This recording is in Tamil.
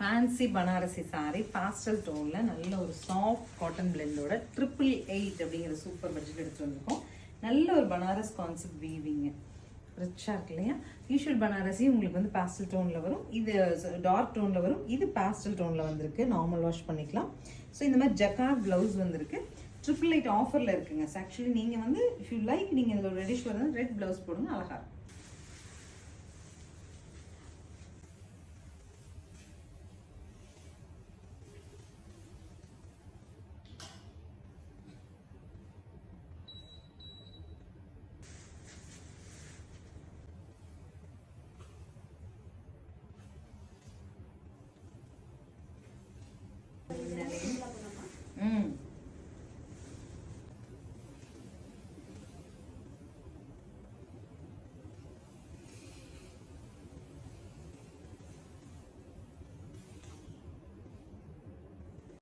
ஃபேன்சி பனாரசி saree பாஸ்டல் டோனில் நல்ல ஒரு சாஃப்ட் காட்டன் பிளெண்டோட 888 அப்படிங்கிற சூப்பர் பட்ஜெட் எடுத்து வந்திருக்கோம். நல்ல ஒரு பனாரஸ் கான்செப்ட் வீவிங்க ரிச்சாக இருக்கு இல்லையா. யூஷுவல் பனாரசி உங்களுக்கு வந்து பாஸ்டல் டோனில் வரும், இது டார்க் டோனில் வரும், இது பாஸ்டல் டோனில் வந்திருக்கு. நார்மல் வாஷ் பண்ணிக்கலாம். ஸோ இந்த மாதிரி ஜக்கார்ட் ப்ளவுஸ் வந்திருக்கு. 888 ஆஃபரில் இருக்குங்க. ஆக்சுவலி நீங்கள் வந்து இஃப் யூ லைக் நீங்கள் இதில் ரெடிஷ் வருது ரெட் ப்ளவுஸ் போடுங்க, அழகாக இருக்கும்.